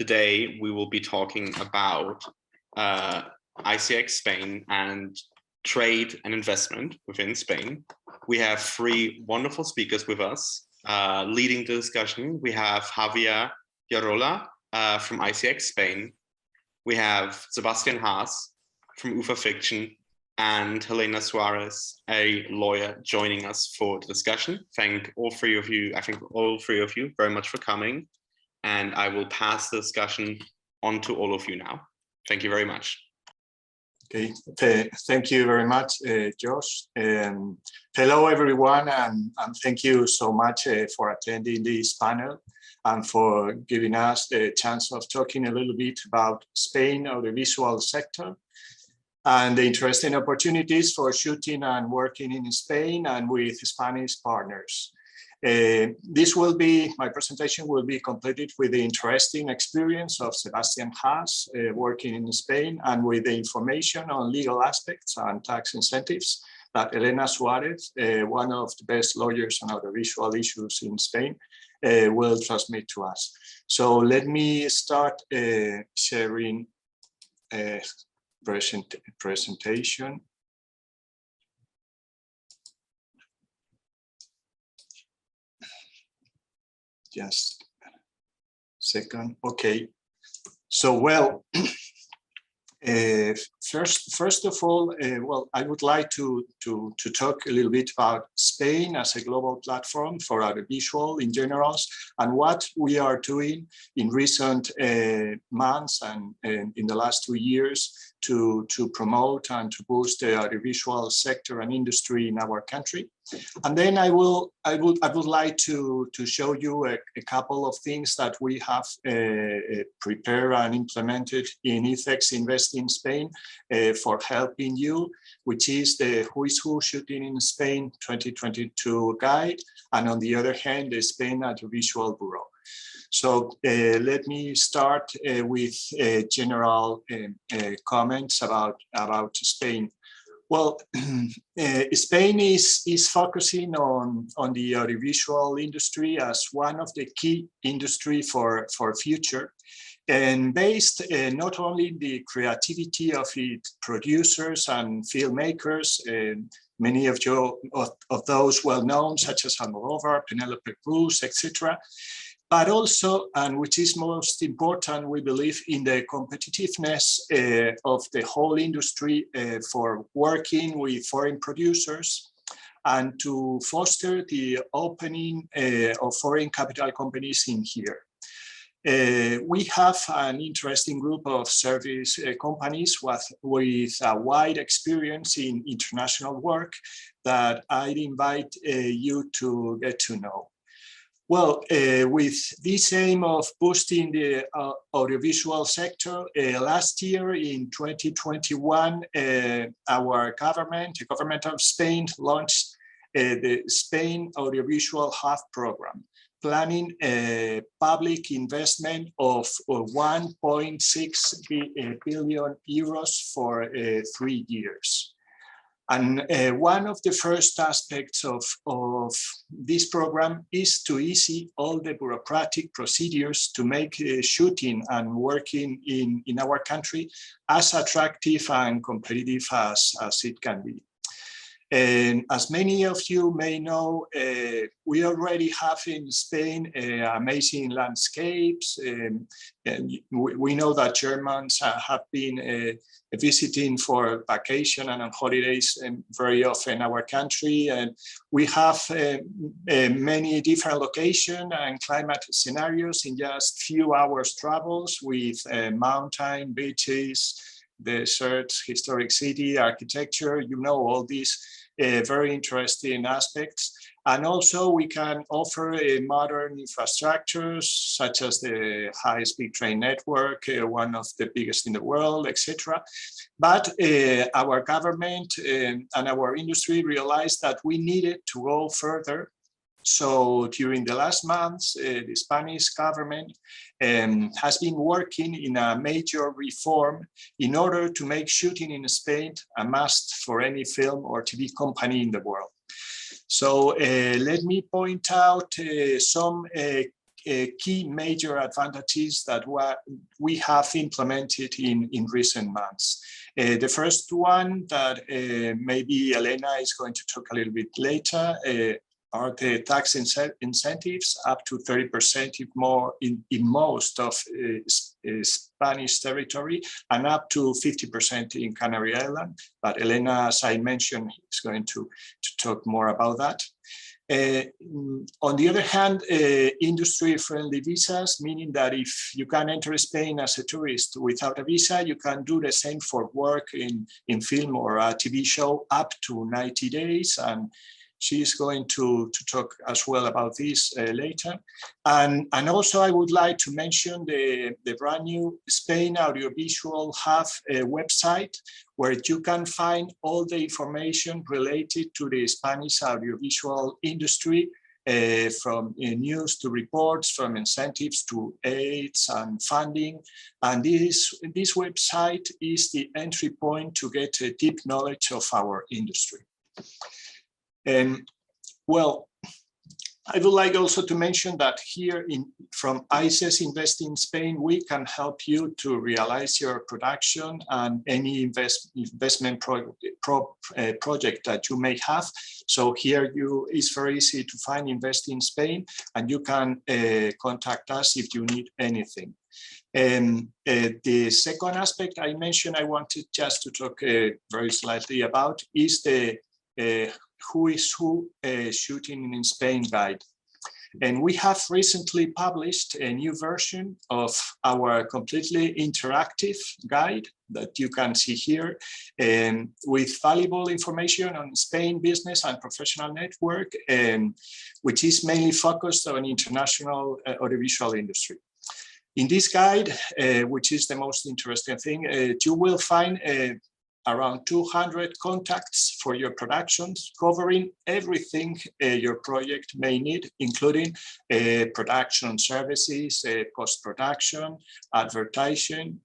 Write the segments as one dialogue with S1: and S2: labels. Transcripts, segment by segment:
S1: Today, we will be talking about ICEX Spain and trade and investment within Spain. We have three wonderful speakers with us. Leading the discussion, we have Javier Yarola from ICEX Spain. We have Sebastian Haas from UFA Fiction and Helena Suarez, a lawyer, joining us for the discussion. Thank all three of you, very much for coming. And I will pass the discussion on to all of you now. Thank you very much.
S2: Okay, thank you very much, Josh. Hello, everyone, and thank you so much for attending this panel and for giving us the chance of talking a little bit about Spain audiovisual sector and the interesting opportunities for shooting and working in Spain and with Spanish partners. My presentation will be completed with the interesting experience of Sebastian Haas working in Spain and with the information on legal aspects and tax incentives that Helena Suarez, one of the best lawyers on audiovisual issues in Spain, will transmit to us. So let me start sharing a presentation. Just a second. Okay. So, well, first of all, I would like to talk a little bit about Spain as a global platform for audiovisual in general, and what we are doing in recent months and in the last 2 years to promote and to boost the audiovisual sector and industry in our country. And then I would like to show you a couple of things that we have prepared and implemented in ICEX Invest in Spain for helping you, which is the Who is Who Shooting in Spain 2022 guide, and on the other hand, the Spain Audiovisual Bureau. So let me start with general comments about Spain. Well, Spain is focusing on the audiovisual industry as one of the key industry for future, and based not only in the creativity of its producers and filmmakers, many of those well known, such as Almodóvar, Penélope Cruz, etc., but also, and which is most important, we believe, in the competitiveness of the whole industry for working with foreign producers and to foster the opening of foreign capital companies in here. We have an interesting group of service companies with a wide experience in international work that I'd invite you to get to know. Well, with this aim of boosting the audiovisual sector, last year in 2021, our government, the government of Spain, launched the Spain Audiovisual Hub program, planning a public investment of 1.6 billion euros for 3 years. And one of the first aspects of this program is to ease all the bureaucratic procedures to make shooting and working in our country as attractive and competitive as it can be. And as many of you may know, we already have in Spain amazing landscapes. And we know that Germans have been visiting for vacation and on holidays very often in our country. And we have many different locations and climate scenarios in just few hours travels with mountain, beaches, deserts, historic city, architecture, you know, all these very interesting aspects. And also we can offer modern infrastructures such as the high-speed train network, one of the biggest in the world, etc. But our government and our industry realized that we needed to go further. So during the last months, the Spanish government has been working in a major reform in order to make shooting in Spain a must for any film or TV company in the world. So let me point out some key major advantages that we have implemented in recent months. The first one that maybe Elena is going to talk a little bit later are the tax incentives up to 30% if more in most of Spanish territory and up to 50% in Canary Island. But Elena, as I mentioned, is going to talk more about that. On the other hand, industry-friendly visas, meaning that if you can enter Spain as a tourist without a visa, you can do the same for work in film or a TV show up to 90 days. And she is going to talk as well about this later. And also I would like to mention the brand new Spain Audiovisual Hub website, where you can find all the information related to the Spanish audiovisual industry, from news to reports, from incentives to aids and funding. And this website is the entry point to get a deep knowledge of our industry. Well, I would like also to mention that here from ICEX Invest in Spain, we can help you to realize your production and any investment project that you may have. So here it's very easy to find Invest in Spain, and you can contact us if you need anything. The second aspect I mentioned, I wanted just to talk very slightly about is the Who is Who Shooting in Spain guide. And we have recently published a new version of our completely interactive guide that you can see here, with valuable information on Spain business and professional network, which is mainly focused on international audiovisual industry. In this guide, which is the most interesting thing, you will find around 200 contacts for your productions, covering everything your project may need, including production services, post-production, advertising,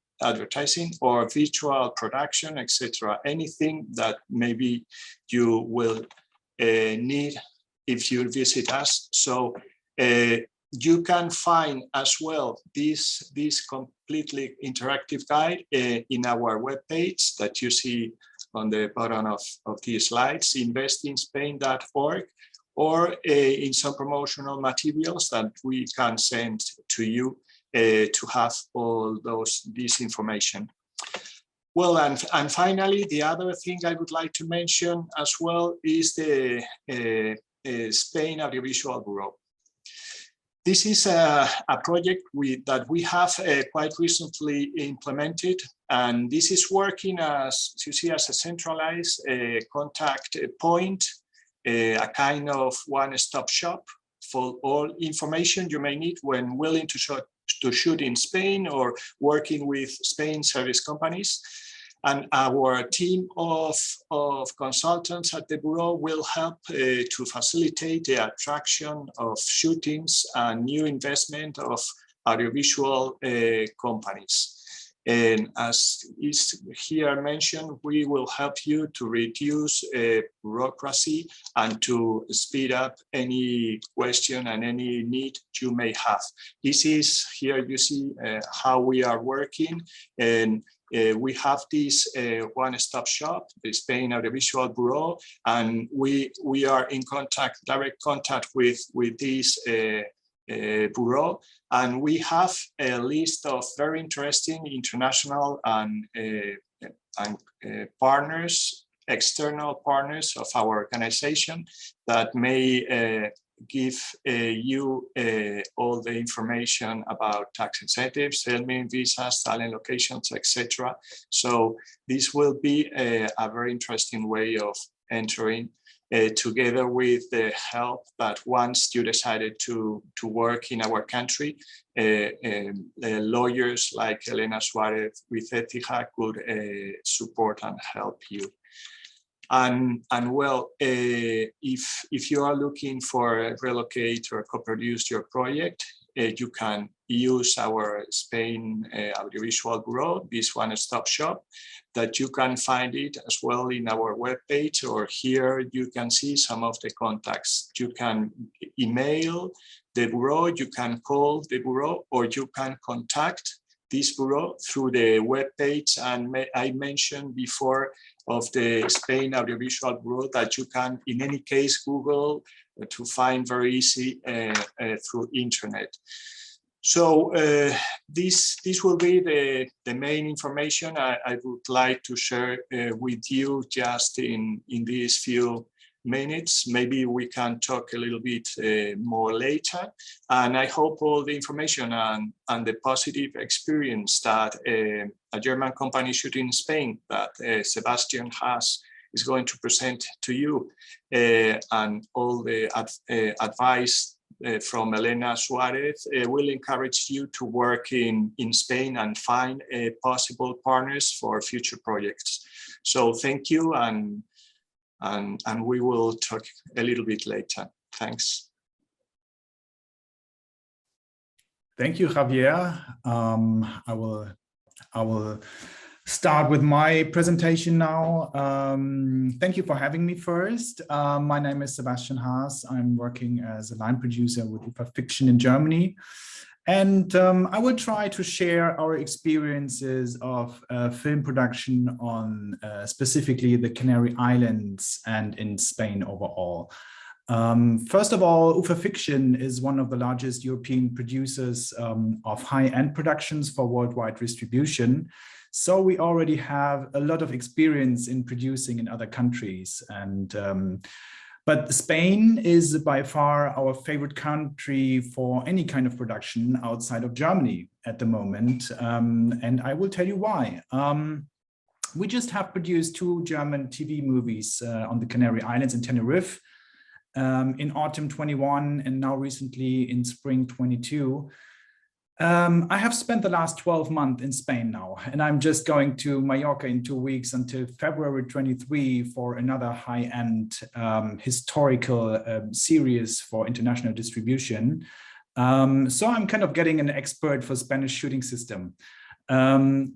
S2: or virtual production, etc. Anything that maybe you will need if you visit us. So you can find as well this completely interactive guide in our webpage that you see on the bottom of these slides, investinspain.org, or in some promotional materials that we can send to you to have all this information. Well, and finally, the other thing I would like to mention as well is the Spain Audiovisual Bureau. This is a project that we have quite recently implemented, and this is working as you see as a centralized contact point, a kind of one-stop shop for all information you may need when willing to shoot in Spain or working with Spain service companies. And our team of consultants at the Bureau will help to facilitate the attraction of shootings and new investment of audiovisual companies. And as is here mentioned, we will help you to reduce bureaucracy and to speed up any question and any need you may have. This is here you see how we are working, and we have this one-stop shop, the Spain Audiovisual Bureau, and we are in direct contact with this bureau, and we have a list of very interesting international and partners, external partners of our organization that may give you all the information about tax incentives, settlement visas, talent locations, etc. So this will be a very interesting way of entering, together with the help that once you decided to work in our country, lawyers like Elena Suarez with Etihad could support and help you. And well, if you are looking for relocate or co-produce your project, you can use our Spain Audiovisual Bureau, this one-stop shop, that you can find it as well in our webpage, or here you can see some of the contacts. You can email the bureau, you can call the bureau, or you can contact this bureau through the webpage. And I mentioned before of the Spain Audiovisual Bureau that you can, in any case, Google to find very easy through internet. So this will be the main information I would like to share with you just in these few minutes. Maybe we can talk a little bit more later. And I hope all the information and the positive experience that a German company shooting in Spain that Sebastian has is going to present to you, and all the advice from Elena Suarez will encourage you to work in Spain and find possible partners for future projects. So thank you, and we will talk a little bit later. Thanks.
S3: Thank you, Javier. I will start with my presentation now. Thank you for having me first. My name is Sebastian Haas. I'm working as a line producer with UFA Fiction in Germany. And I will try to share our experiences of film production on specifically the Canary Islands and in Spain overall. First of all, UFA Fiction is one of the largest European producers of high-end productions for worldwide distribution. So we already have a lot of experience in producing in other countries. But Spain is by far our favorite country for any kind of production outside of Germany at the moment. And I will tell you why. We just have produced 2 German TV movies on the Canary Islands in Tenerife in autumn 21 and now recently in spring 22. I have spent the last 12 months in Spain now, and I'm just going to Mallorca in 2 weeks until February 23 for another high-end historical series for international distribution. So I'm kind of getting an expert for Spanish shooting system. Our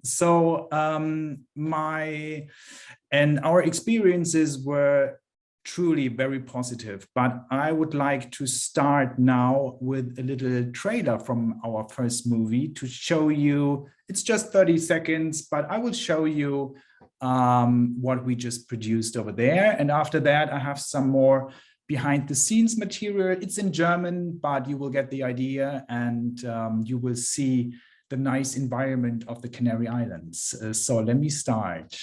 S3: experiences were truly very positive, but I would like to start now with a little trailer from our first movie to show you. It's just 30 seconds, but I will show you what we just produced over there. And after that, I have some more behind the scenes material. It's in German, but you will get the idea, and you will see the nice environment of the Canary Islands. So let me start.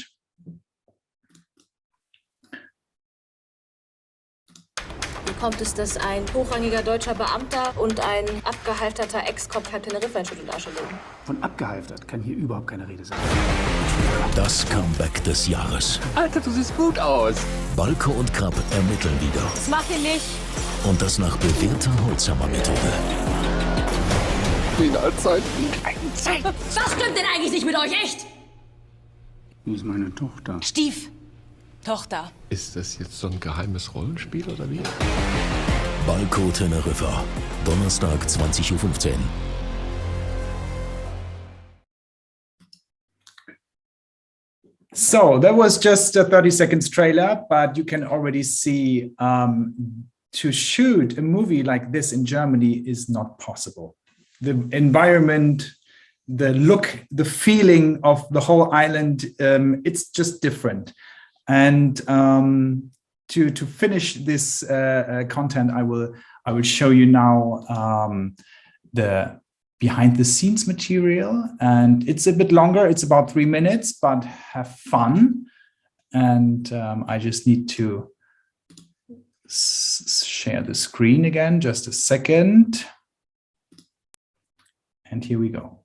S4: Wie kommt es, dass ein hochrangiger deutscher Beamter und ein abgehalfterter Ex-Cop Herr Teneriffa in Schutt und Asche liegen?
S5: Von abgehalftert kann hier überhaupt keine Rede sein.
S6: Das Comeback des Jahres.
S5: Alter, du siehst gut aus.
S6: Balko und Krapp ermitteln wieder.
S4: Das macht ihr nicht.
S6: Und das nach bewährter Holzhammer-Methode.
S5: Wie in Allzeiten.
S4: Was stimmt denn eigentlich nicht mit euch, echt?
S5: Wie ist meine Tochter?
S4: Tochter.
S7: Ist das jetzt so ein geheimes Rollenspiel oder wie?
S6: Balko Teneriffa, Donnerstag 20:15 Uhr.
S3: So that was just a 30 seconds trailer, but you can already see to shoot a movie like this in Germany is not possible. The environment, the look, the feeling of the whole island, it's just different. And to finish this content, I will show you now the behind the scenes material, and it's a bit longer. It's about 3 minutes, but have fun. And I just need to share the screen again. Just a second. And here we go.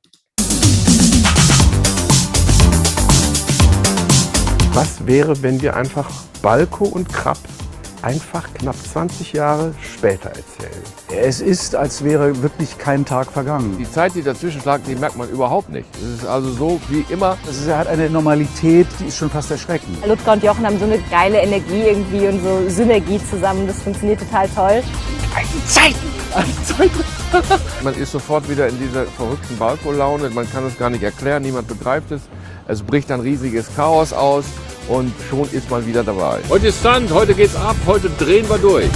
S7: Was wäre, wenn wir einfach Balko und Krapp einfach knapp 20 Jahre später erzählen?
S5: Es ist, als wäre wirklich kein Tag vergangen.
S8: Die Zeit, die dazwischen schlagt, die merkt man überhaupt nicht. Es ist also so wie immer.
S5: Er hat eine Normalität, die ist schon fast erschreckend.
S9: Ludger und Jochen haben so eine geile Energie irgendwie und so Synergie zusammen. Das funktioniert total toll.
S8: Man ist sofort wieder in dieser verrückten Balko-Laune. Man kann es gar nicht erklären, niemand begreift es. Es bricht ein riesiges Chaos aus und schon ist man wieder dabei. Heute ist Stand, heute geht's ab, heute drehen wir durch.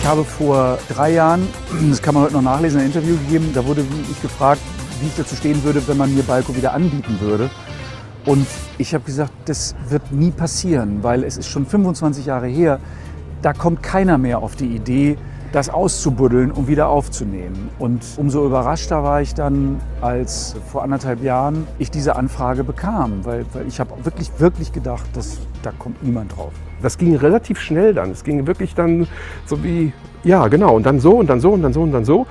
S5: Ich habe vor 3 Jahren, das kann man heute noch nachlesen, ein Interview gegeben, da wurde ich gefragt, wie ich dazu stehen würde, wenn man mir Balco wieder anbieten würde. Und ich habe gesagt, das wird nie passieren, weil es ist schon 25 Jahre her, da kommt keiner mehr auf die Idee, das auszubuddeln und wieder aufzunehmen. Und umso überraschter war ich dann, als vor 1,5 Jahren ich diese Anfrage bekam, weil ich habe wirklich gedacht, da kommt niemand drauf.
S7: Das ging relativ schnell dann. Es ging wirklich dann so wie, ja genau, und dann so und dann so und dann so und dann so.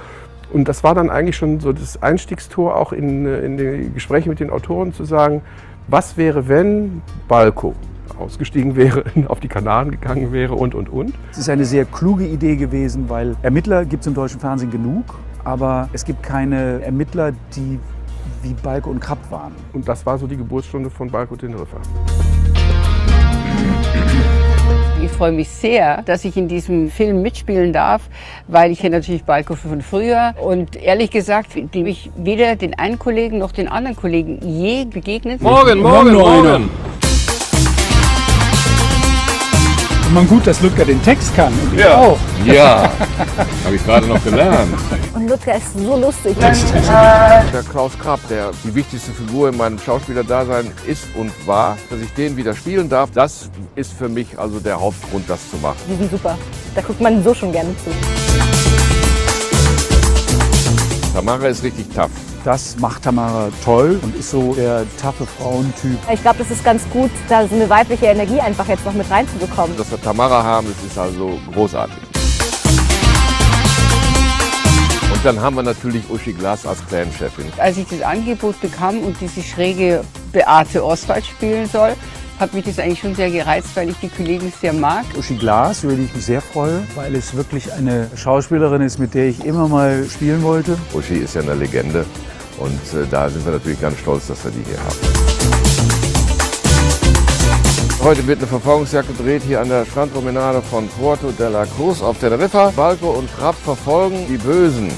S7: Und das war dann eigentlich schon so das Einstiegstor auch in die Gespräche mit den Autoren zu sagen, was wäre, wenn Balco ausgestiegen wäre, auf die Kanaren gegangen wäre und.
S5: Es ist eine sehr kluge Idee gewesen, weil Ermittler gibt es im deutschen Fernsehen genug, aber es gibt keine Ermittler, die wie Balco und Krapp waren.
S7: Und das war so die Geburtsstunde von Balco Teneriffa.
S10: Ich freue mich sehr, dass ich in diesem Film mitspielen darf, weil ich kenne natürlich Balco von früher. Und ehrlich gesagt bin ich weder den einen Kollegen noch den anderen Kollegen je begegnet.
S8: Morgen!
S5: Man gut, dass Ludger den Text kann. Und
S8: Ja, auch. Ja, habe ich gerade noch gelernt.
S9: Und Ludger ist so lustig.
S8: Der Klaus Krapp, der die wichtigste Figur in meinem Schauspielerdasein ist und war, dass ich den wieder spielen darf, das ist für mich also der Hauptgrund, das zu machen.
S9: Die sind super. Da guckt man so schon gerne zu.
S8: Tamara ist richtig tough.
S5: das macht Tamara toll und ist so der taffe Frauentyp.
S9: Ich glaube, das ist ganz gut, da so eine weibliche Energie einfach jetzt noch mit reinzubekommen.
S8: Dass wir Tamara haben, das ist also großartig. Und dann haben wir natürlich Uschi Glas als Clan-Chefin.
S10: Als ich das Angebot bekam und diese schräge Beate Oswald spielen soll, hat mich das eigentlich schon sehr gereizt, weil ich die Kollegin sehr mag.
S5: Uschi Glas, über die ich mich sehr freue, weil es wirklich eine Schauspielerin ist, mit der ich immer mal spielen wollte.
S8: Uschi ist ja eine Legende und da sind wir natürlich ganz stolz, dass wir die hier haben. Heute wird eine Verfolgungsjagd gedreht hier an der Strandpromenade von Puerto de la Cruz auf Teneriffa. Balco und Krapp verfolgen die Bösen.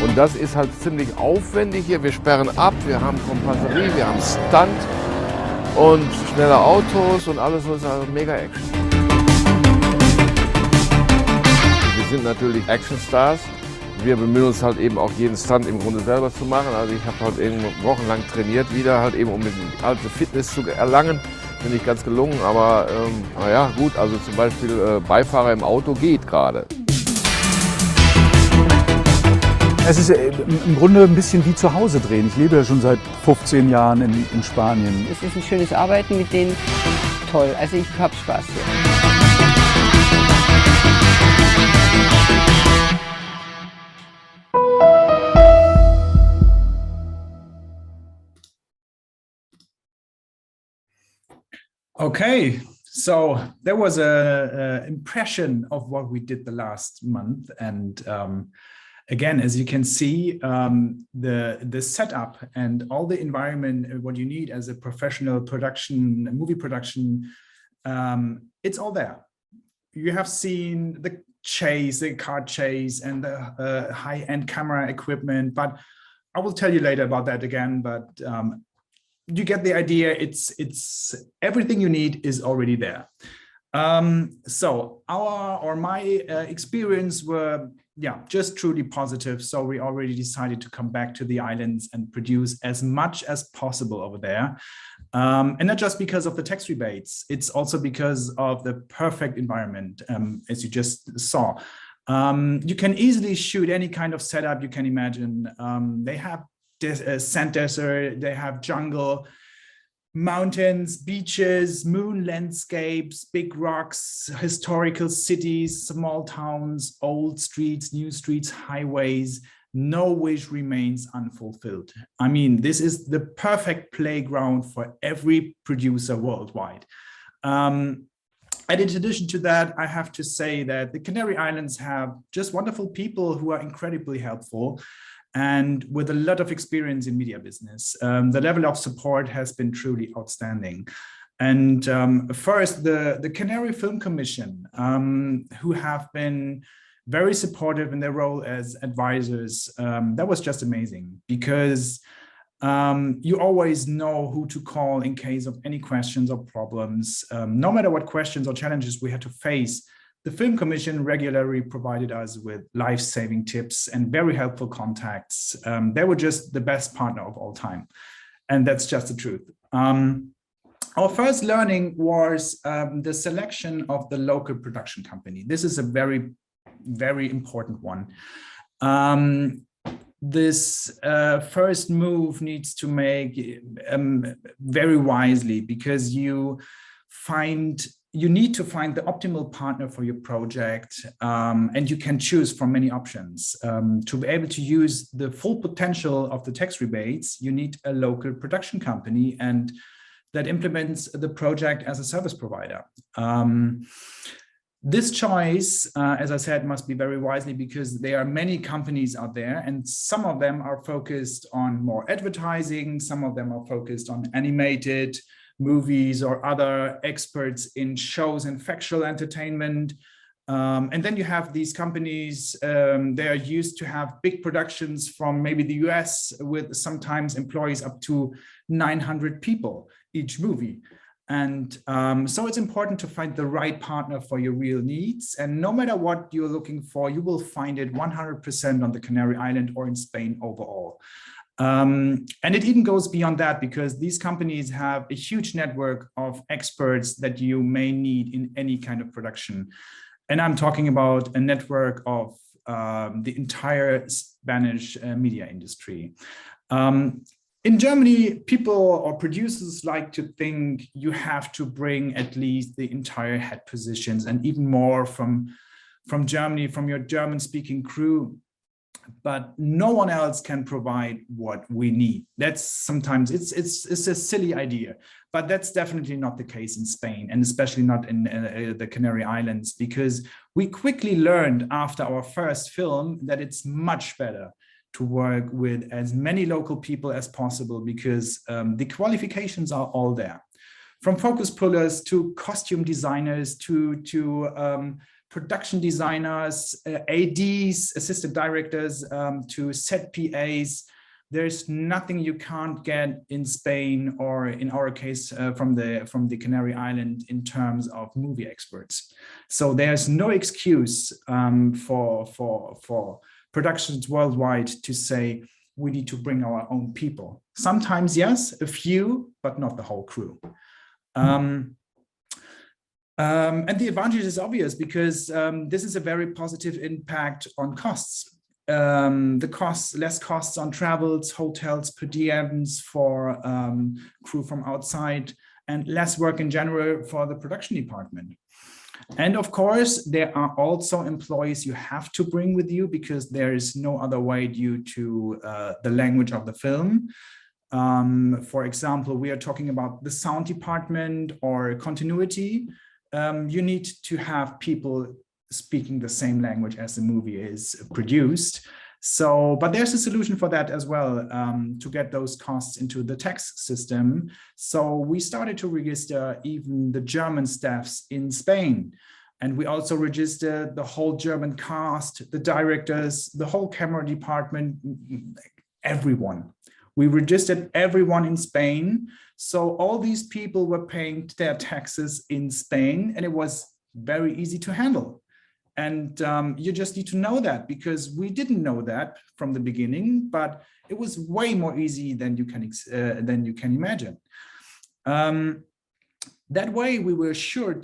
S8: Und das ist halt ziemlich aufwendig hier. Wir sperren ab, wir haben Kompasserie, wir haben Stunt und schnelle Autos und alles, was also mega Action. Wir sind natürlich Actionstars. Wir bemühen uns halt eben auch jeden Stunt im Grunde selber zu machen. Also ich habe halt eben wochenlang trainiert wieder, halt eben um die alte Fitness zu erlangen. Bin nicht ganz gelungen, aber naja, gut, also zum Beispiel Beifahrer im Auto geht gerade.
S5: Es ist im Grunde ein bisschen wie zu Hause drehen. Ich lebe ja schon seit 15 Jahren in Spanien.
S10: Es ist ein schönes Arbeiten mit denen. Toll, also ich habe Spaß hier.
S3: Okay, so there was a impression of what we did the last month, and again, as you can see, the setup and all the environment, what you need as a professional production, movie production, it's all there. You have seen the chase, the car chase, and the high-end camera equipment, but I will tell you later about that again. But you get the idea. It's everything you need is already there. So my experience were just truly positive. So we already decided to come back to the islands and produce as much as possible over there. And not just because of the tax rebates, it's also because of the perfect environment, as you just saw. You can easily shoot any kind of setup you can imagine. They have sand desert, they have jungle, mountains, beaches, moon landscapes, big rocks, historical cities, small towns, old streets, new streets, highways. No wish remains unfulfilled. I mean, this is the perfect playground for every producer worldwide. And in addition to that, I have to say that the Canary Islands have just wonderful people who are incredibly helpful and with a lot of experience in media business. The level of support has been truly outstanding. And first, the Canary Film Commission, who have been very supportive in their role as advisors. That was just amazing because You always know who to call in case of any questions or problems. No matter what questions or challenges we had to face, the Film Commission regularly provided us with life-saving tips and very helpful contacts. They were just the best partner of all time. And that's just the truth. Our first learning was the selection of the local production company. This is a very, very important one. This first move needs to make very wisely, because you need to find the optimal partner for your project, and you can choose from many options. To be able to use the full potential of the tax rebates, you need a local production company and that implements the project as a service provider. This choice, as I said, must be very wisely, because there are many companies out there, and some of them are focused on more advertising, some of them are focused on animated movies or other experts in shows and factual entertainment. And then you have these companies, they are used to have big productions from maybe the US with sometimes employees up to 900 people each movie. And so it's important to find the right partner for your real needs. And no matter what you're looking for, you will find it 100% on the Canary Island or in Spain overall. And it even goes beyond that, because these companies have a huge network of experts that you may need in any kind of production. And I'm talking about a network of the entire Spanish media industry. In Germany, people or producers like to think you have to bring at least the entire head positions and even more from Germany, from your German-speaking crew. But no one else can provide what we need. That's sometimes, it's a silly idea, but that's definitely not the case in Spain, and especially not in the Canary Islands, because we quickly learned after our first film that it's much better to work with as many local people as possible, because the qualifications are all there. From focus pullers to costume designers to production designers, ADs, assistant directors, to set PAs. There's nothing you can't get in Spain, or in our case from the Canary Island, in terms of movie experts. So there's no excuse for productions worldwide to say we need to bring our own people. Sometimes, yes, a few, but not the whole crew. And the advantage is obvious, because this is a very positive impact on costs. Less costs on travels, hotels, per diems for crew from outside, and less work in general for the production department. And of course, there are also employees you have to bring with you, because there is no other way due to the language of the film. For example, we are talking about the sound department or continuity. You need to have people speaking the same language as the movie is produced. So, but there's a solution for that as well, to get those costs into the tax system. So we started to register even the German staffs in Spain. And we also registered the whole German cast, the directors, the whole camera department, everyone. We registered everyone in Spain. So all these people were paying their taxes in Spain, and it was very easy to handle. And you just need to know that, because we didn't know that from the beginning, but it was way more easy than you can imagine. That way, we were sure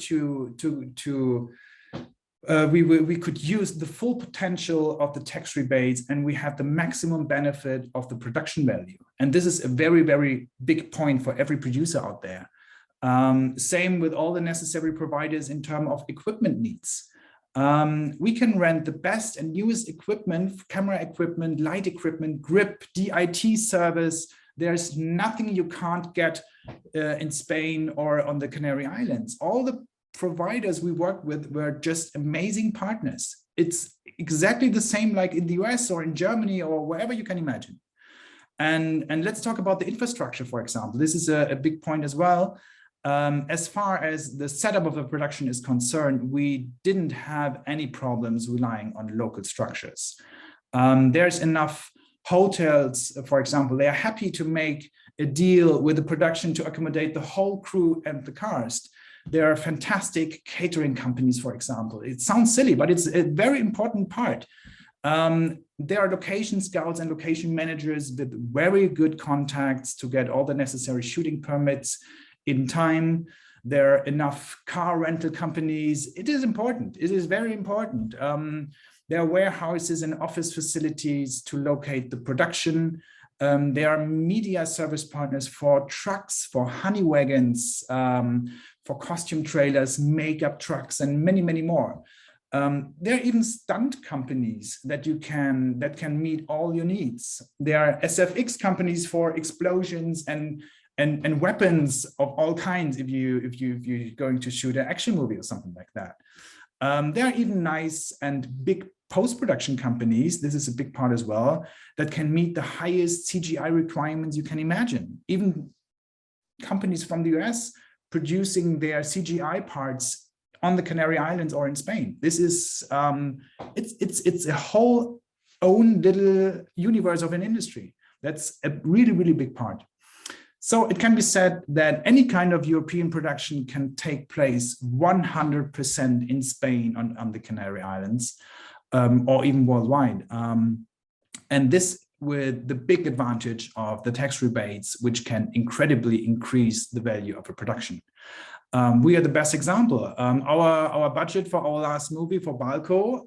S3: we could use the full potential of the tax rebates, and we have the maximum benefit of the production value. And this is a very, very big point for every producer out there. Same with all the necessary providers in terms of equipment needs. We can rent the best and newest equipment, camera equipment, light equipment, grip, DIT service. There's nothing you can't get in Spain or on the Canary Islands. All the providers we worked with were just amazing partners. It's exactly the same like in the US or in Germany or wherever you can imagine. And let's talk about the infrastructure, for example. This is a big point as well. As far as the setup of a production is concerned, we didn't have any problems relying on local structures. There's enough hotels, for example, they are happy to make a deal with the production to accommodate the whole crew and the cast. There are fantastic catering companies, for example. It sounds silly, but it's a very important part. There are location scouts and location managers with very good contacts to get all the necessary shooting permits in time. There are enough car rental companies. It is important. It is very important. There are warehouses and office facilities to locate the production. There are media service partners for trucks, for honey wagons, for costume trailers, makeup trucks, and many, many more. There are even stunt companies that can meet all your needs. There are SFX companies for explosions and weapons of all kinds if you're going to shoot an action movie or something like that. There are even nice and big post-production companies, this is a big part as well, that can meet the highest CGI requirements you can imagine. Even companies from the US producing their CGI parts on the Canary Islands or in Spain. This is, it's a whole own little universe of an industry. That's a really, really big part. So it can be said that any kind of European production can take place 100% in Spain on the Canary Islands, or even worldwide. And this with the big advantage of the tax rebates, which can incredibly increase the value of a production. We are the best example. Our budget for our last movie, for Balko,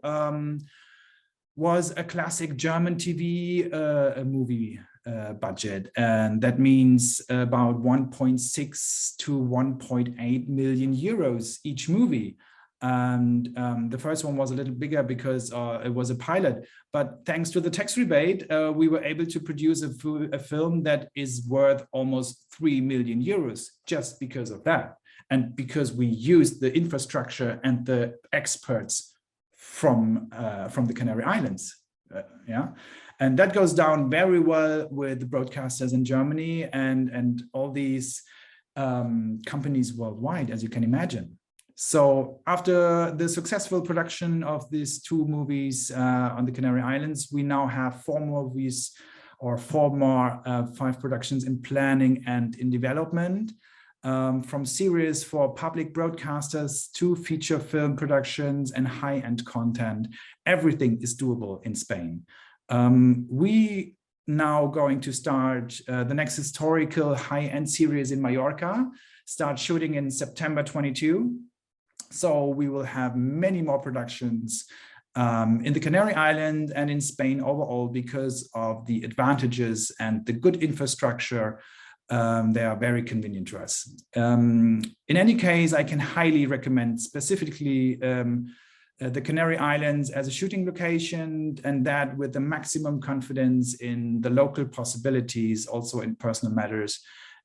S3: was a classic German TV movie budget, and that means about 1.6 to 1.8 million euros each movie. And the first one was a little bigger because it was a pilot, but thanks to the tax rebate, we were able to produce a film that is worth almost 3 million euros just because of that. And because we used the infrastructure and the experts from the Canary Islands, yeah. And that goes down very well with the broadcasters in Germany and all these companies worldwide, as you can imagine. So after the successful production of these two movies on the Canary Islands, we now have 4 movies or 5 productions in planning and in development, from series for public broadcasters to feature film productions and high-end content. Everything is doable in Spain. We now going to start the next historical high-end series in Mallorca, start shooting in September 22. So we will have many more productions in the Canary Island and in Spain overall because of the advantages and the good infrastructure. They are very convenient to us. In any case, I can highly recommend specifically the Canary Islands as a shooting location, and that with the maximum confidence in the local possibilities, also in personal matters,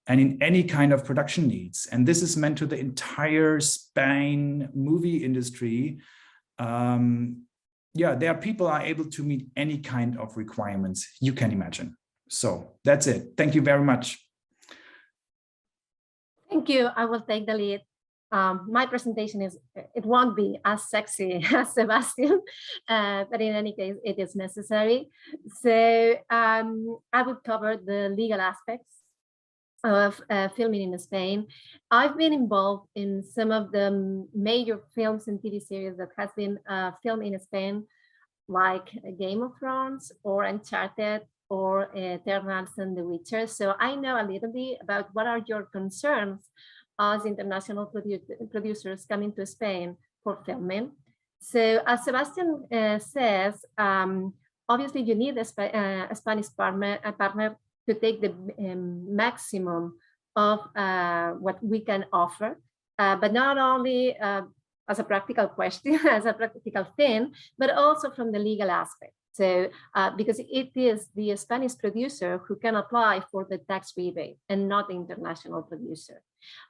S3: and in any kind of production needs. And this is meant to the entire Spain movie industry. Yeah, there are people are able to meet any kind of requirements you can imagine. So that's it. Thank you very much.
S11: Thank you. I will take the lead. My presentation it won't be as sexy as Sebastian, but in any case, it is necessary. So I will cover the legal aspects of filming in Spain. I've been involved in some of the major films and TV series that has been filmed in Spain, like Game of Thrones or Uncharted or Eternals and The Witcher. So I know a little bit about what are your concerns as international producers coming to Spain for filming. So as Sebastian says, obviously you need a Spanish partner to take the maximum of what we can offer, but not only as a practical question, as a practical thing, but also from the legal aspect. So because it is the Spanish producer who can apply for the tax rebate and not the international producer.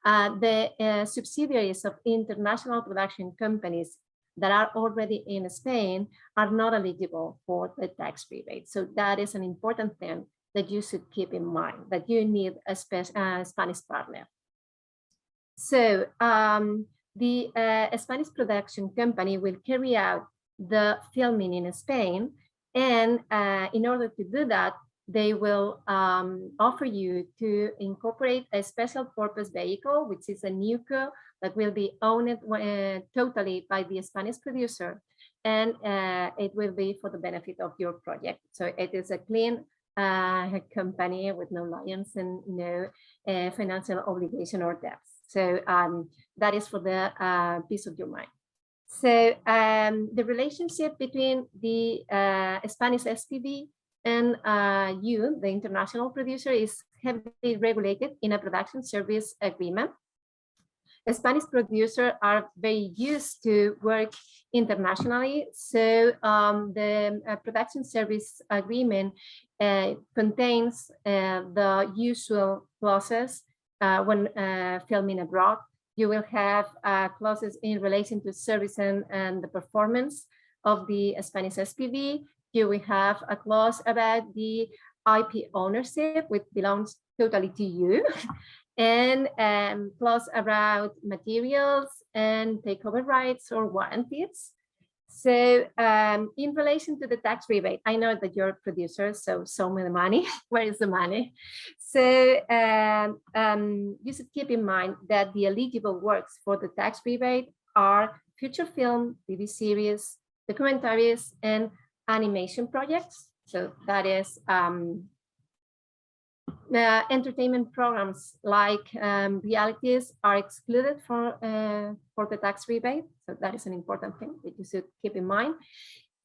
S11: The subsidiaries of international production companies that are already in Spain are not eligible for the tax rebate. So that is an important thing that you should keep in mind, that you need a Spanish partner. So the Spanish production company will carry out the filming in Spain, And in order to do that, they will offer you to incorporate a special purpose vehicle, which is a NUCO that will be owned totally by the Spanish producer, and it will be for the benefit of your project. So it is a clean company with no liens and no financial obligation or debts. So that is for the peace of your mind. So the relationship between the Spanish SPV and you, the international producer, is heavily regulated in a production service agreement. Spanish producers are very used to work internationally, so the production service agreement contains the usual clauses when filming abroad. You will have clauses in relation to service and the performance of the Spanish SPV. You will have a clause about the IP ownership, which belongs totally to you, and clause about materials and takeover rights or warranties. So in relation to the tax rebate, I know that you're producers, so show me the money. Where is the money? So you should keep in mind that the eligible works for the tax rebate are feature film, TV series, documentaries, and animation projects. So that is entertainment programs like realities are excluded for the tax rebate. So that is an important thing that you should keep in mind.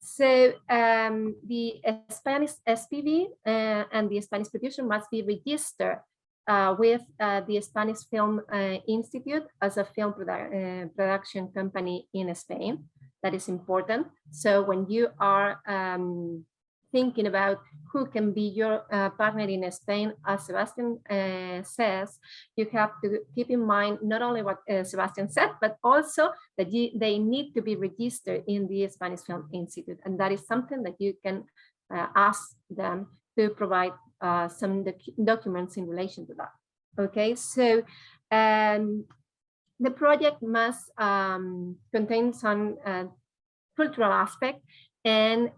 S11: So the Spanish SPV and the Spanish producer must be registered with the Spanish Film Institute as a film production company in Spain. That is important. So when you are thinking about who can be your partner in Spain, as Sebastian says, you have to keep in mind not only what Sebastian said, but also that they need to be registered in the Spanish Film Institute. And that is something that you can ask them to provide some documents in relation to that. Okay, so the project must contain some cultural aspect. And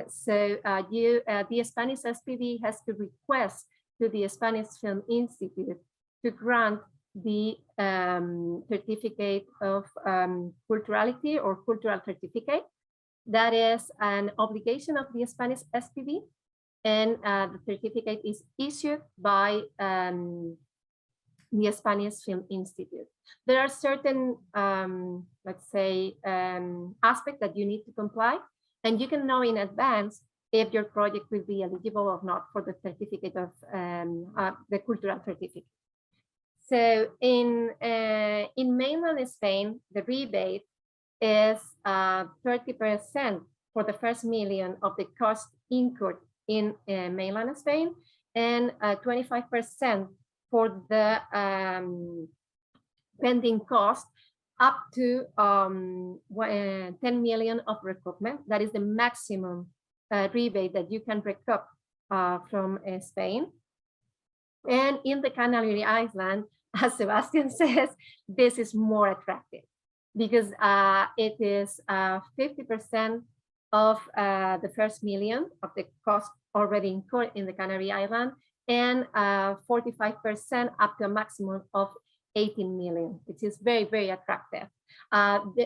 S11: so the Spanish SPV has to request to the Spanish Film Institute to grant the certificate of culturality or cultural certificate. That is an obligation of the Spanish SPV, and the certificate is issued by the Spanish Film Institute. There are certain, let's say, aspects that you need to comply. And you can know in advance if your project will be eligible or not for the certificate of the cultural certificate. So in mainland Spain, the rebate is 30% for the first million of the cost incurred in mainland Spain, and 25% for the pending cost up to 10 million of recoupment. That is the maximum rebate that you can recoup from Spain. And in the Canary Islands, as Sebastian says, this is more attractive because it is 50% of the first million of the cost already incurred in the Canary Islands, and 45% up to a maximum of 18 million, which is very, very attractive.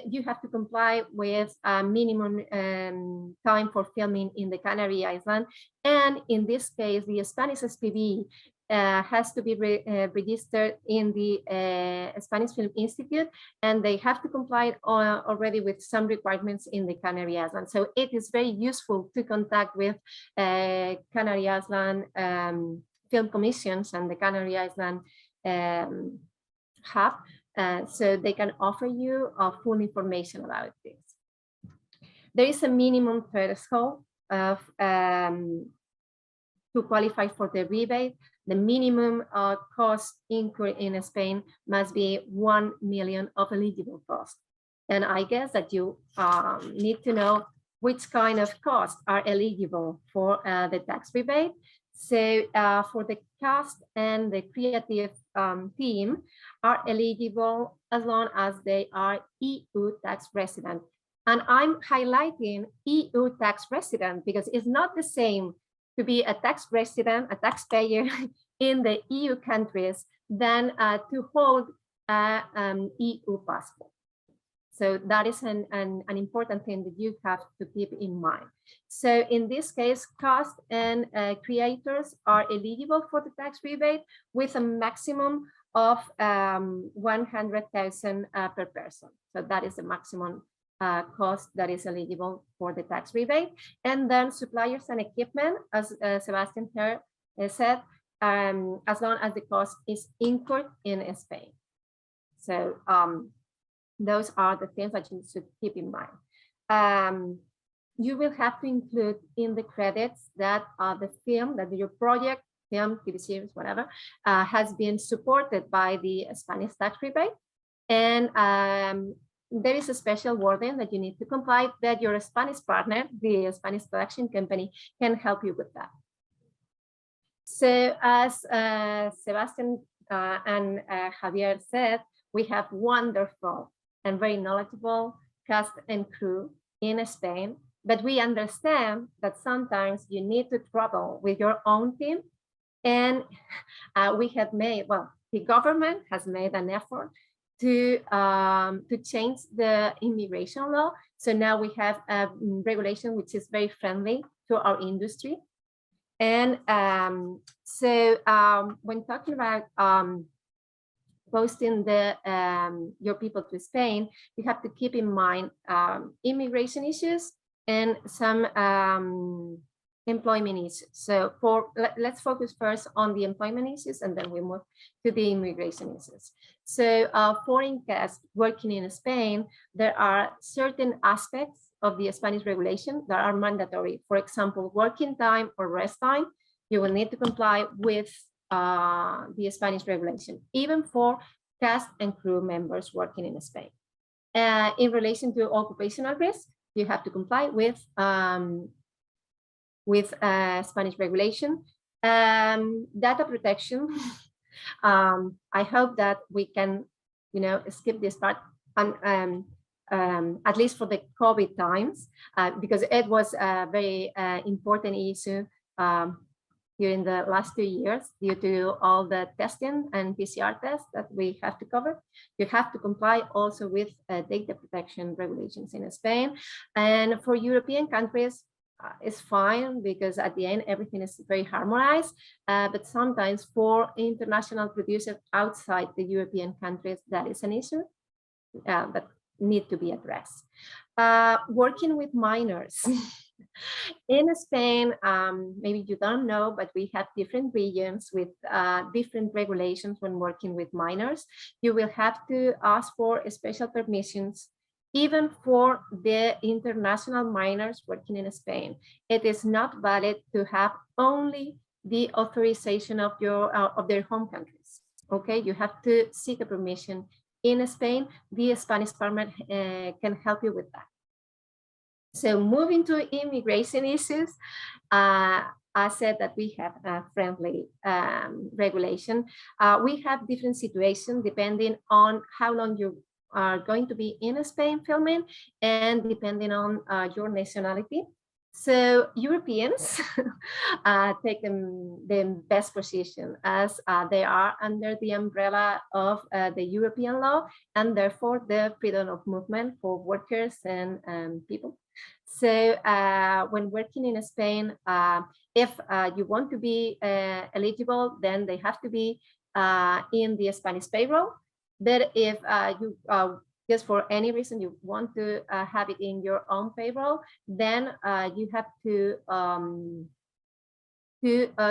S11: You have to comply with a minimum time for filming in the Canary Islands. And in this case, the Spanish SPV has to be registered in the Spanish Film Institute, and they have to comply already with some requirements in the Canary Islands. So it is very useful to contact with Canary Island film commissions and the Canary Island hub, so they can offer you full information about this. There is a minimum threshold of to qualify for the rebate. The minimum cost incurred in Spain must be 1 million of eligible cost. And I guess that you need to know which kind of costs are eligible for the tax rebate. So for the cast and the creative team are eligible as long as they are EU tax resident. And I'm highlighting EU tax resident because it's not the same to be a tax resident, a taxpayer in the EU countries than to hold an EU passport. So that is an important thing that you have to keep in mind. So in this case, cast and creators are eligible for the tax rebate with a maximum of 100,000 per person. So that is the maximum cost that is eligible for the tax rebate. And then suppliers and equipment, as Sebastian here said, as long as the cost is incurred in Spain. So those are the things that you should keep in mind. You will have to include in the credits that the film, that your project, film, TV series, whatever, has been supported by the Spanish tax rebate. And there is a special wording that you need to comply that your Spanish partner, the Spanish production company, can help you with that. So as Sebastian and Javier said, we have wonderful and very knowledgeable cast and crew in Spain, but we understand that sometimes you need to travel with your own team. And we have made, well, the government has made an effort to change the immigration law. So now we have a regulation which is very friendly to our industry. And when talking about posting your people to Spain, you have to keep in mind immigration issues and some employment issues. So let's focus first on the employment issues, and then we move to the immigration issues. So foreign guests working in Spain, there are certain aspects of the Spanish regulation that are mandatory. For example, working time or rest time, you will need to comply with the Spanish regulation, even for cast and crew members working in Spain. In relation to occupational risk, you have to comply with Spanish regulation. Data protection, I hope that we can, skip this part, and at least for the COVID times, because it was a very important issue during the last 2 years due to all the testing and PCR tests that we have to cover. You have to comply also with data protection regulations in Spain. And for European countries, it's fine because at the end, everything is very harmonized. But sometimes for international producers outside the European countries, that is an issue that need to be addressed. Working with minors. In Spain, maybe you don't know, but we have different regions with different regulations when working with minors. You will have to ask for special permissions, even for the international minors working in Spain. It is not valid to have only the authorization of their home countries. Okay, you have to seek a permission in Spain. The Spanish Parliament can help you with that. So moving to immigration issues, I said that we have a friendly regulation. We have different situations depending on how long you are going to be in Spain filming and depending on your nationality. So Europeans take the best position as they are under the umbrella of the European law and therefore the freedom of movement for workers and people. So when working in Spain, if you want to be eligible, then they have to be in the Spanish payroll. But if you just for any reason you want to have it in your own payroll, then you have to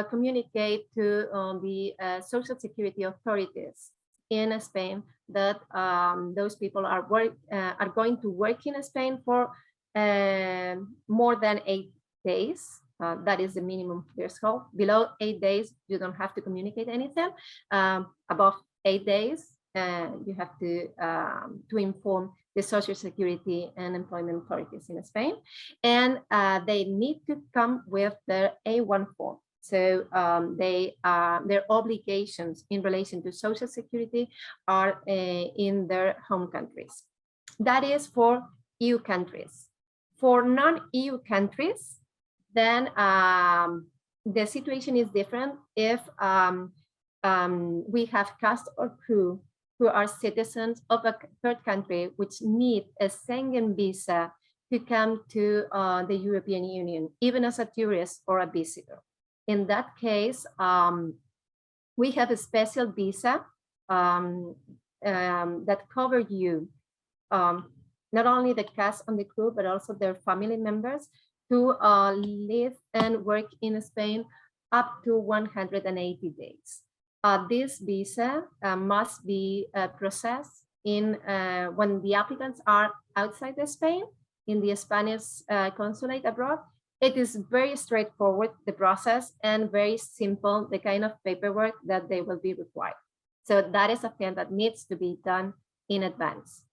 S11: communicate to the Social Security authorities in Spain that those people are going to work in Spain for more than 8 days. That is the minimum threshold. Below 8 days, you don't have to communicate anything. Above 8 days, you have to inform the Social Security and employment authorities in Spain, and they need to come with their A1 form. So their obligations in relation to Social Security are in their home countries. That is for EU countries. For non-EU countries, then the situation is different if we have cast or crew who are citizens of a third country which need a Schengen visa to come to the European Union, even as a tourist or a visitor. In that case, we have a special visa that cover you, not only the cast and the crew, but also their family members who live and work in Spain up to 180 days. This visa must be processed in when the applicants are outside of Spain, in the Spanish consulate abroad. It is very straightforward, the process, and very simple, the kind of paperwork that they will be required. So that is a thing that needs to be done in advance.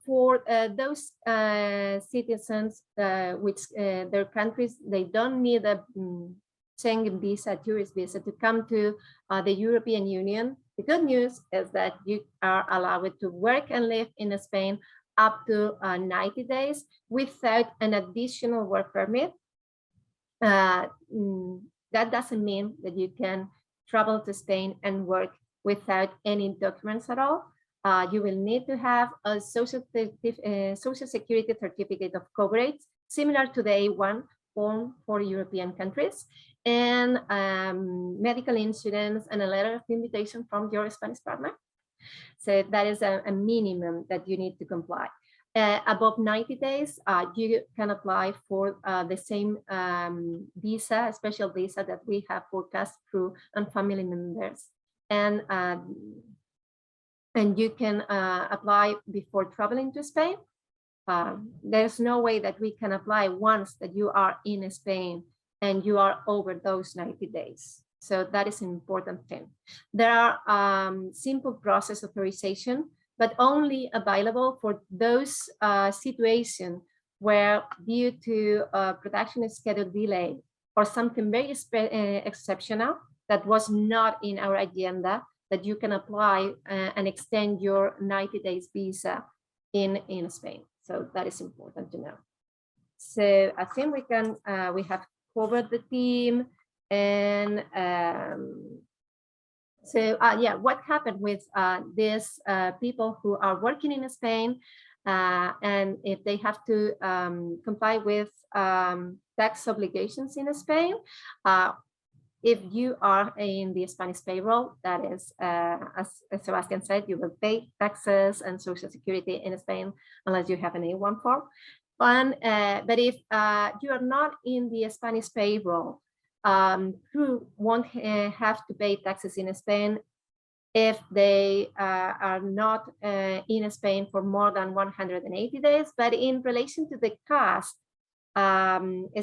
S11: For those citizens which their countries, they don't need a Schengen visa, tourist visa to come to the European Union. The good news is that you are allowed to work and live in Spain up to 90 days without an additional work permit. That doesn't mean that you can travel to Spain and work without any documents at all. You will need to have a social security certificate of coverage, similar to the A1 form for European countries, and medical insurance and a letter of invitation from your Spanish partner. So that is a minimum that you need to comply. Above 90 days, you can apply for the same visa, a special visa that we have for cast, crew, and family members. And you can apply before traveling to Spain. There's no way that we can apply once that you are in Spain and you are over those 90 days. So that is an important thing. There are simple process authorization, but only available for those situations where, due to production schedule delay or something very exceptional that was not in our agenda, that you can apply and extend your 90 days visa in Spain. So that is important to know. So I think we have covered the theme. And yeah, what happened with these people who are working in Spain, and if they have to comply with tax obligations in Spain, if you are in the Spanish payroll, that is, as Sebastian said, you will pay taxes and social security in Spain unless you have an A1 form. But if you are not in the Spanish payroll, crew won't have to pay taxes in Spain if they are not in Spain for more than 180 days. But in relation to the cost,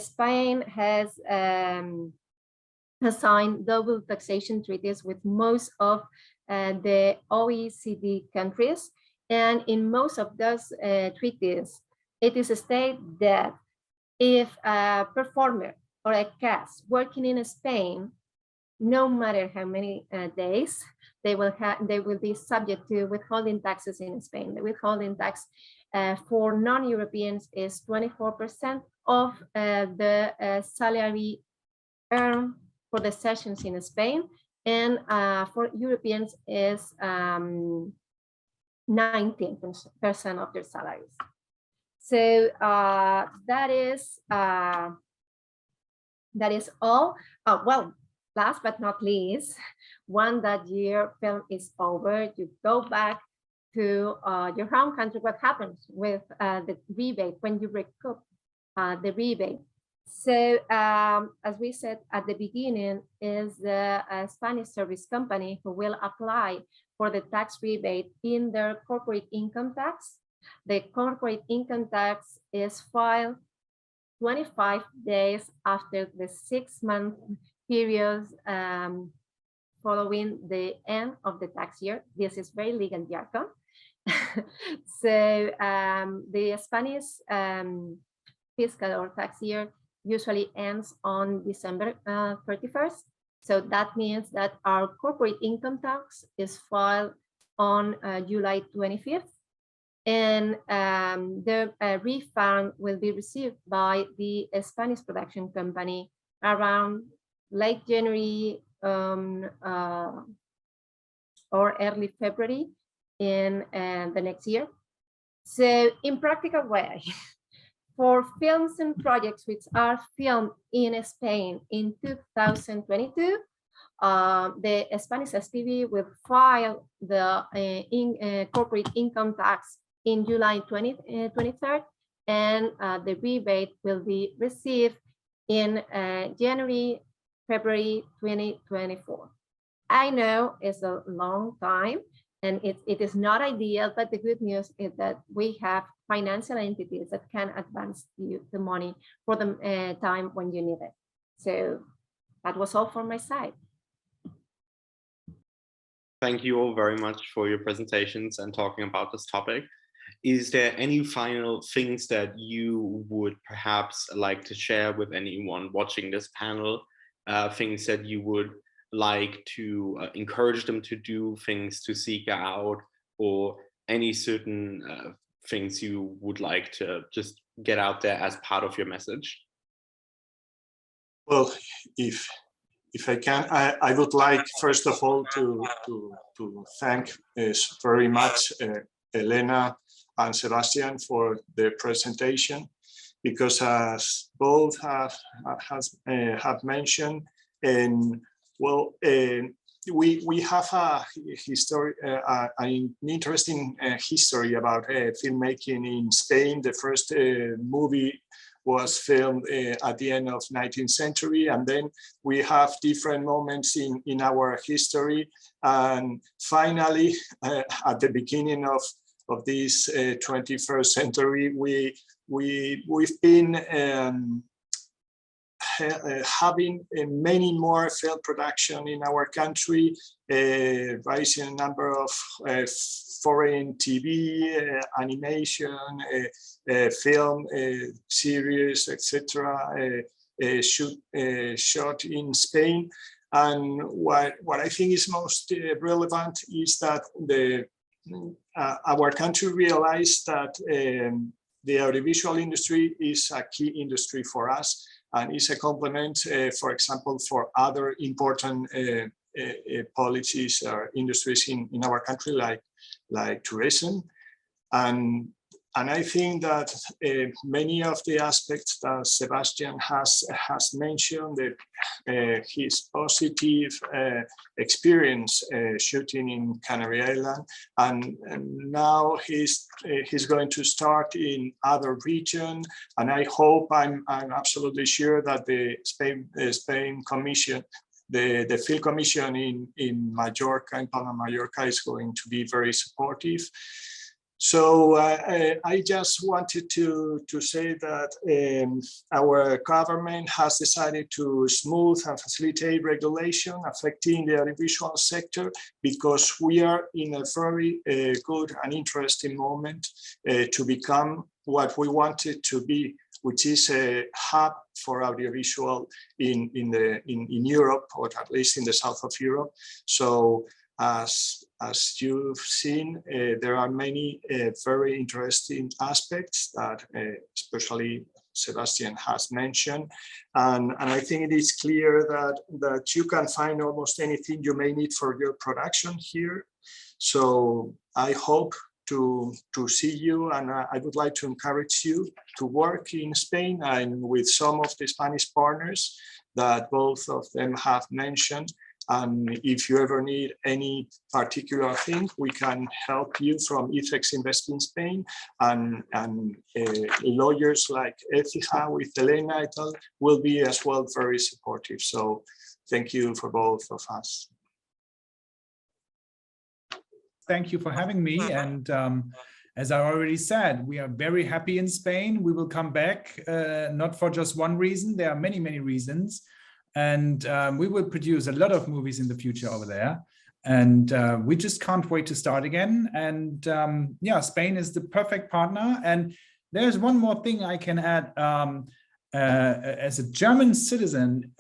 S11: Spain has signed double taxation treaties with most of the OECD countries. And in most of those treaties, it is stated that if a performer or a cast working in Spain, no matter how many days, they will be subject to withholding taxes in Spain. The withholding tax for non-Europeans is 24% of the salary earned for the sessions in Spain, and for Europeans is 19% of their salaries. So that is all. Well, last but not least, when that year film is over, you go back to your home country. What happens with the rebate when you recoup the rebate? So as we said at the beginning, is the Spanish service company who will apply for the tax rebate in their corporate income tax. The corporate income tax is filed 25 days after the 6-month period following the end of the tax year. This is very legal jargon. So the Spanish fiscal or tax year usually ends on December 31st. So that means that our corporate income tax is filed on July 25th. And the refund will be received by the Spanish production company around late January or early February in the next year. So in practical way, for films and projects which are filmed in Spain in 2022, the Spanish SPV will file the corporate income tax in July 23rd, and the rebate will be received in January, February 2024. I know it's a long time, and it is not ideal, but the good news is that we have financial entities that can advance you the money for the time when you need it. So that was all from my side.
S1: Thank you all very much for your presentations and talking about this topic. Is there any final things that you would perhaps like to share with anyone watching this panel? Things that you would like to encourage them to do, things to seek out, or any certain things you would like to just get out there as part of your message?
S2: Well, if I can, I would like first of all to thank very much Elena and Sebastian for the presentation, because as both have mentioned, and well, we have a history, an interesting history about filmmaking in Spain. The first movie was filmed at the end of 19th century, and then we have different moments in our history, and finally at the beginning of this 21st century, we've been having many more film production in our country, rising number of foreign TV, animation, film series, etc., shot in Spain. And what I think is most relevant is that our country realized that the audiovisual industry is a key industry for us, and is a complement, for example, for other important policies or industries in our country, like tourism. And I think that many of the aspects that Sebastian has mentioned, that his positive experience shooting in Canary Island, and now he's going to start in other regions. And I hope, I'm absolutely sure that the Spain Commission, the Film Commission in Mallorca, in Palma Mallorca, is going to be very supportive. So I just wanted to say that our government has decided to smooth and facilitate regulation affecting the audiovisual sector, because we are in a very good and interesting moment to become what we wanted to be, which is a hub for audiovisual in Europe, or at least in the south of Europe. So as you've seen, there are many very interesting aspects that especially Sebastian has mentioned. And I think it is clear that you can find almost anything you may need for your production here. So I hope to see you, and I would like to encourage you to work in Spain and with some of the Spanish partners that both of them have mentioned. And if you ever need any particular thing, we can help you from ICEX Invest in Spain, and lawyers like Ecija with Elena et al. Will be as well very supportive. So thank you for both of us.
S3: Thank you for having me. And as I already said, we are very happy in Spain. We will come back, not for just one reason. There are many, many reasons. And we will produce a lot of movies in the future over there. And we just can't wait to start again. And yeah, Spain is the perfect partner. And there's one more thing I can add. As a German citizen,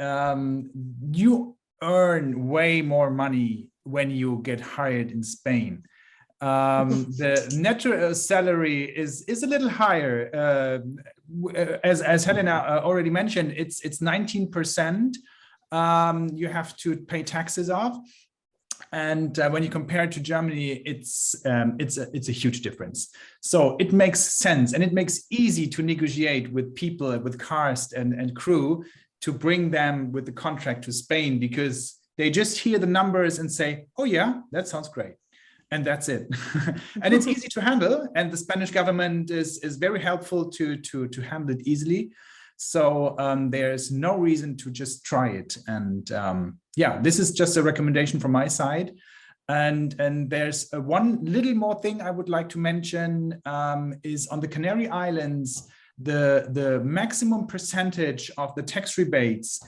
S3: you earn way more money when you get hired in Spain. The net salary is a little higher. As Helena already mentioned, it's 19%. You have to pay taxes off. And when you compare it to Germany, it's a huge difference. So it makes sense, and it makes easy to negotiate with people, with cast and crew, to bring them with the contract to Spain, because they just hear the numbers and say, oh yeah, that sounds great. And that's it. And it's easy to handle. And the Spanish government is very helpful to handle it easily. So there's no reason to just try it. And yeah, this is just a recommendation from my side. And there's one little more thing I would like to mention is on the Canary Islands, the maximum percentage of the tax rebates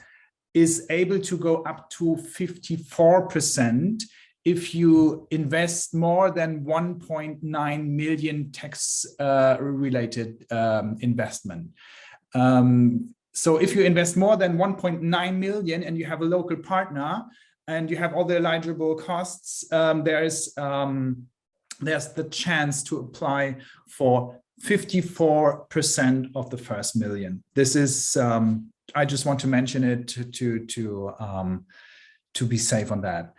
S3: is able to go up to 54% if you invest more than 1.9 million tax related investment. So if you invest more than 1.9 million and you have a local partner and you have all the eligible costs, there's the chance to apply for 54% of the first million. This is, I just want to mention it to be safe on that.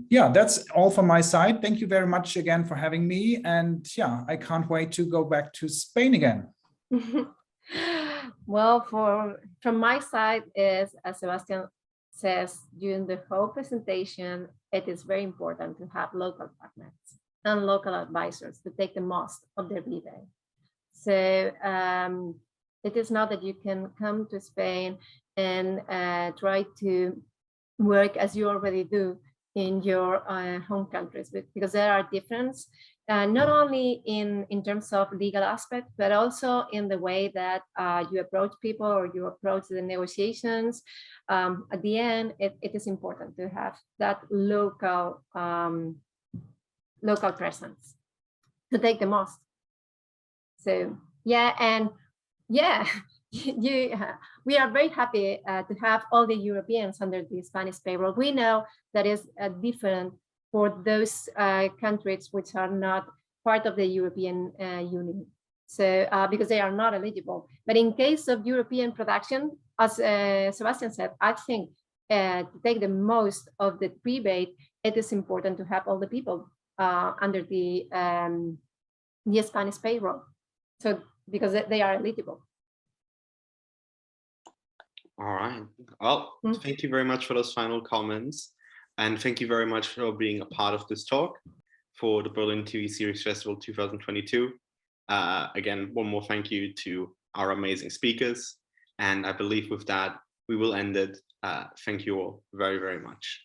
S3: Yeah, that's all from my side. Thank you very much again for having me. And yeah, I can't wait to go back to Spain again.
S11: Well, from my side is, as Sebastian says during the whole presentation, it is very important to have local partners and local advisors to take the most of their rebate. So it is not that you can come to Spain and try to work as you already do in your home countries, because there are differences, not only in terms of legal aspect, but also in the way that you approach people or you approach the negotiations. At the end, it is important to have that local presence to take the most. So yeah, and yeah, we are very happy to have all the Europeans under the Spanish payroll. We know that is different for those countries which are not part of the European Union. So because they are not eligible. But in case of European production, as Sebastian said, I think to take the most of the rebate, it is important to have all the people under the Spanish payroll. So because they are eligible.
S1: All right. Well, thank you very much for those final comments. And thank you very much for being a part of this talk for the Berlin TV Series Festival 2022. Again, one more thank you to our amazing speakers. And I believe with that, we will end it. Thank you all very, very much.